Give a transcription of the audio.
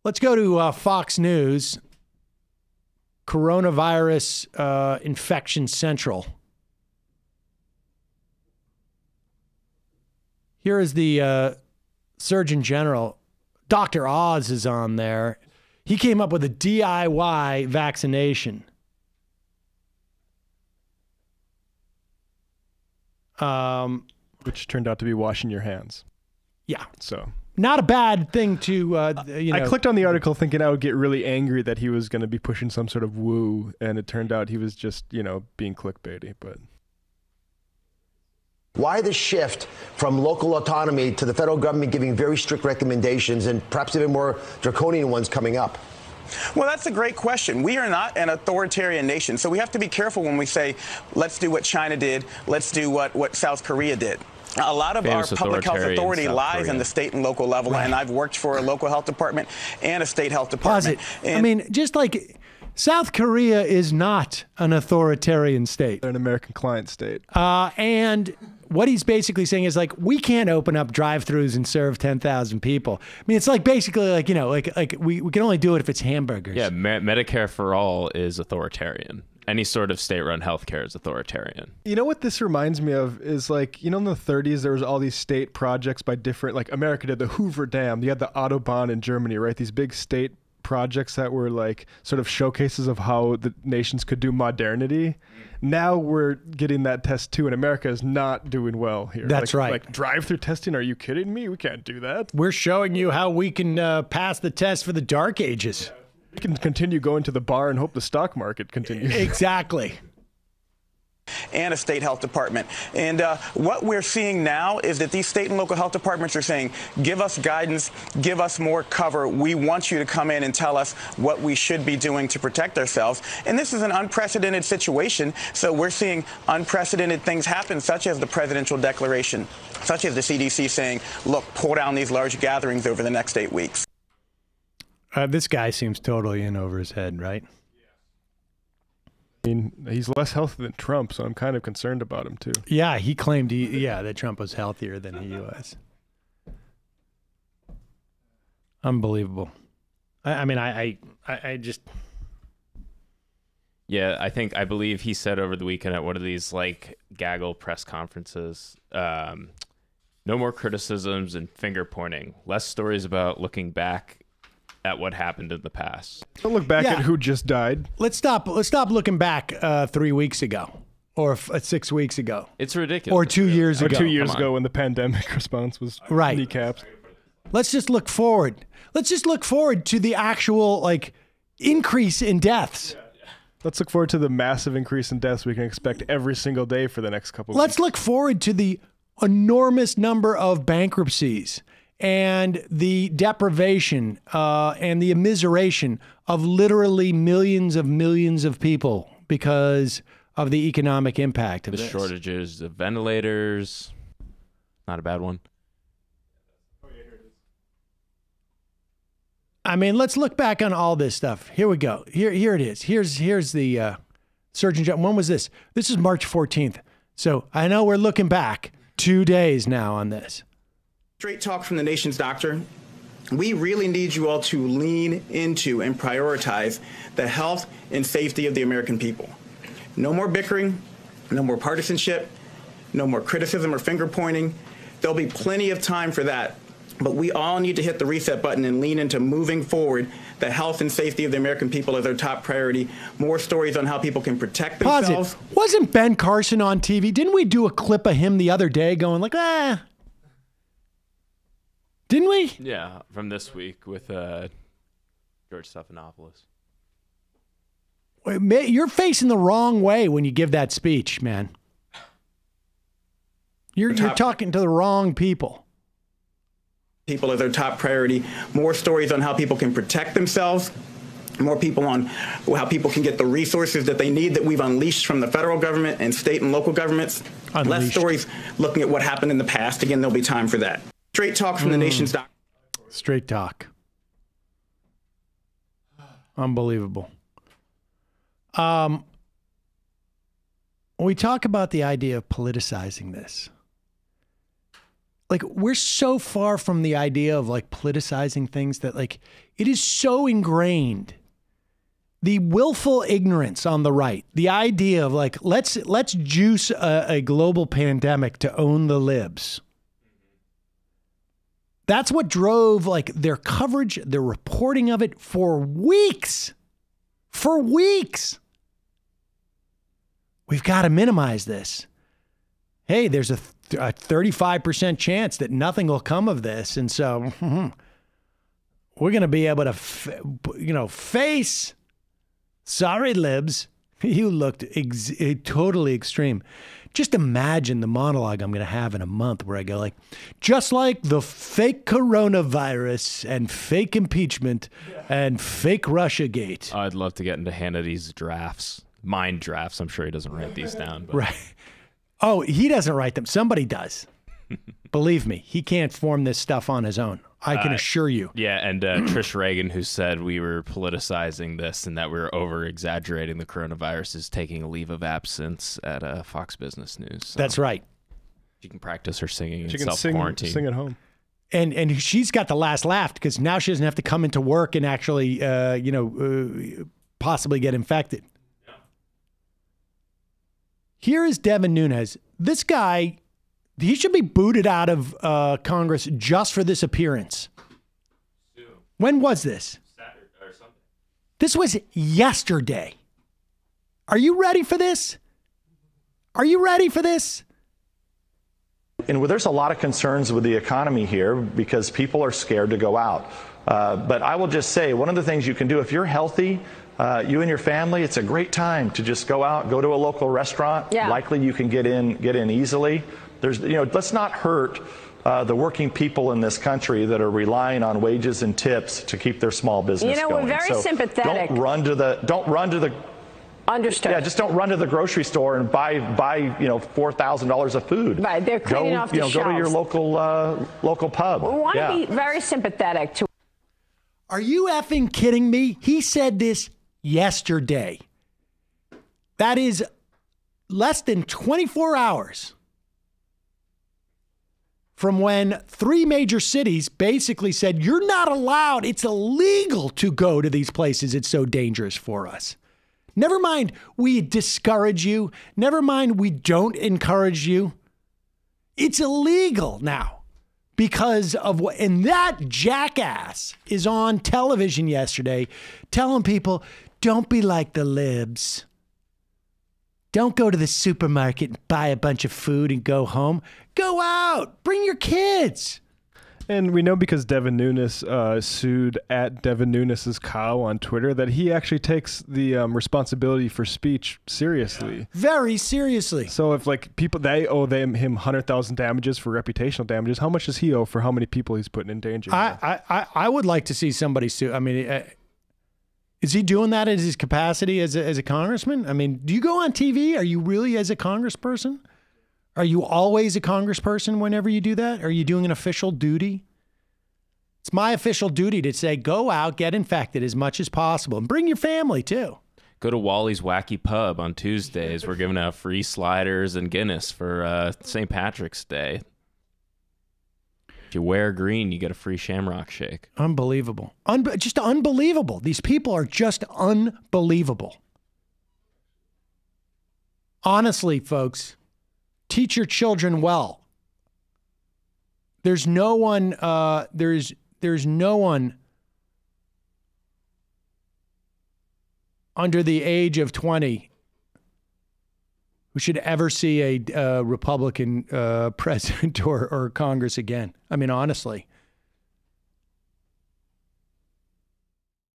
Let's go to Fox News. Coronavirus infection central. Here is the Surgeon General. Dr. Oz is on there. He came up with a DIY vaccination. Which turned out to be washing your hands. Yeah. So not a bad thing to, I clicked on the article thinking I would get really angry that he was going to be pushing some sort of woo, and it turned out he was just, being clickbaity. But why the shift from local autonomy to the federal government giving very strict recommendations and perhaps even more draconian ones coming up? Well, that's a great question. We are not an authoritarian nation, so we have to be careful when we say, let's do what China did, let's do what South Korea did. A lot of our public health authority lies in the state and local level, and I've worked for a local health department and a state health department. I mean, just like South Korea is not an authoritarian state. They're an American client state. And what he's basically saying is like, we can't open up drive-throughs and serve 10,000 people. I mean, it's like basically like, we can only do it if it's hamburgers. Yeah, Medicare for all is authoritarian. Any sort of state-run healthcare is authoritarian. You know what this reminds me of is like, in the 30s, there was all these state projects by different, like America did the Hoover Dam. You had the Autobahn in Germany, right? These big state projects that were like sort of showcases of how the nations could do modernity. Now we're getting that test too, and America is not doing well here. That's right. Like drive-through testing, are you kidding me? We can't do that. We're showing you how we can pass the test for the dark ages. We can continue going to the bar and hope the stock market continues. Exactly. And a state health department. And what we're seeing now is that these state and local health departments are saying, give us guidance, give us more cover. We want you to come in and tell us what we should be doing to protect ourselves. And this is an unprecedented situation. So we're seeing unprecedented things happen, such as the presidential declaration, such as the CDC saying, look, pull down these large gatherings over the next 8 weeks. This guy seems totally in over his head, right? I mean, he's less healthy than Trump, so I'm kind of concerned about him too. Yeah, he claimed that Trump was healthier than he was. Unbelievable. I just. Yeah, I believe he said over the weekend at one of these like gaggle press conferences, no more criticisms and finger pointing, less stories about looking back at what happened in the past. Don't look back at who just died. Let's stop looking back 3 weeks ago or 6 weeks ago. It's ridiculous. Or 2 years ago. Or 2 years ago when the pandemic response was kneecapped. Let's just look forward. Let's just look forward to the actual increase in deaths. Let's look forward to the massive increase in deaths we can expect every single day for the next couple of weeks. Let's look forward to the enormous number of bankruptcies and the deprivation and the immiseration of literally millions of people because of the economic impact of the this. Shortages of ventilators. Not a bad one. I mean, let's look back on all this stuff. Here we go. Here it is. Here's the Surgeon General. When was this? This is March 14th. So I know we're looking back 2 days now on this. Straight talk from the nation's doctor. We really need you all to lean into and prioritize the health and safety of the American people. No more bickering, no more partisanship, no more criticism or finger pointing. There'll be plenty of time for that. But we all need to hit the reset button and lean into moving forward. The health and safety of the American people is our top priority. More stories on how people can protect themselves. Pause it. Wasn't Ben Carson on TV? Didn't we do a clip of him the other day going like, Didn't we? Yeah, from this week with George Stephanopoulos. You're facing the wrong way when you give that speech, man. You're talking to the wrong people. People are their top priority. More stories on how people can protect themselves. More people on how people can get the resources that they need that we've unleashed from the federal government and state and local governments. Unleashed. Less stories looking at what happened in the past. Again, there'll be time for that. Straight talk from the nation's doctor. Straight talk. Unbelievable. We talk about the idea of politicizing this. Like, we're so far from the idea of like politicizing things that like it is so ingrained. The willful ignorance on the right, the idea of like, let's juice a global pandemic to own the libs. That's what drove like their coverage, their reporting of it for weeks. For weeks. We've got to minimize this. Hey, there's a 35% chance that nothing will come of this. And so we're going to be able to, face. Sorry, libs. You looked totally extreme. Just imagine the monologue I'm going to have in a month where I go like, just like the fake coronavirus and fake impeachment and fake Russiagate. I'd love to get into Hannity's drafts, mind drafts. I'm sure he doesn't write these down. But. Right. Oh, he doesn't write them. Somebody does. Believe me, he can't form this stuff on his own. I can assure you. Yeah, and Trish Reagan, who said we were politicizing this and that we were over-exaggerating the coronavirus, is taking a leave of absence at Fox Business News. So that's right. She can practice her singing she in self-quarantine. Sing at home. And she's got the last laugh because now she doesn't have to come into work and actually, possibly get infected. Yeah. Here is Devin Nunes. This guy... he should be booted out of Congress just for this appearance. When was this? Saturday or Sunday. This was yesterday. Are you ready for this? Are you ready for this? And there's a lot of concerns with the economy here because people are scared to go out. But I will just say, one of the things you can do if you're healthy, you and your family, it's a great time to just go out, go to a local restaurant. Yeah. Likely you can get in easily. Let's not hurt the working people in this country that are relying on wages and tips to keep their small business going. We're very sympathetic. Don't run to the. Understood. Yeah, just don't run to the grocery store and buy $4,000 of food. Right, they're cleaning off the shelves. Go to your local pub. We want to be very sympathetic to. Are you effing kidding me? He said this yesterday. That is less than 24 hours from when 3 major cities basically said, you're not allowed. It's illegal to go to these places. It's so dangerous for us. Never mind we discourage you. Never mind we don't encourage you. It's illegal now because of what, and that jackass is on television yesterday telling people, don't be like the libs. Don't go to the supermarket and buy a bunch of food and go home. Go out. Bring your kids. And we know because Devin Nunes sued at Devin Nunes' cow on Twitter that he actually takes the responsibility for speech seriously. Yeah. Very seriously. So if people, they owe him 100,000 damages for reputational damages, how much does he owe for how many people he's putting in danger? I would like to see somebody sue. I mean, is he doing that in his capacity as a congressman? I mean, do you go on TV? Are you really as a congressperson? Are you always a congressperson whenever you do that? Are you doing an official duty? It's my official duty to say, go out, get infected as much as possible, and bring your family too. Go to Wally's Wacky Pub on Tuesdays. We're giving out free sliders and Guinness for St. Patrick's Day. If you wear green, you get a free Shamrock Shake. Unbelievable. Just unbelievable. These people are just unbelievable. Honestly, folks, teach your children well. There's no one. There's no one under the age of 20 who should ever see a Republican president or Congress again. I mean, honestly,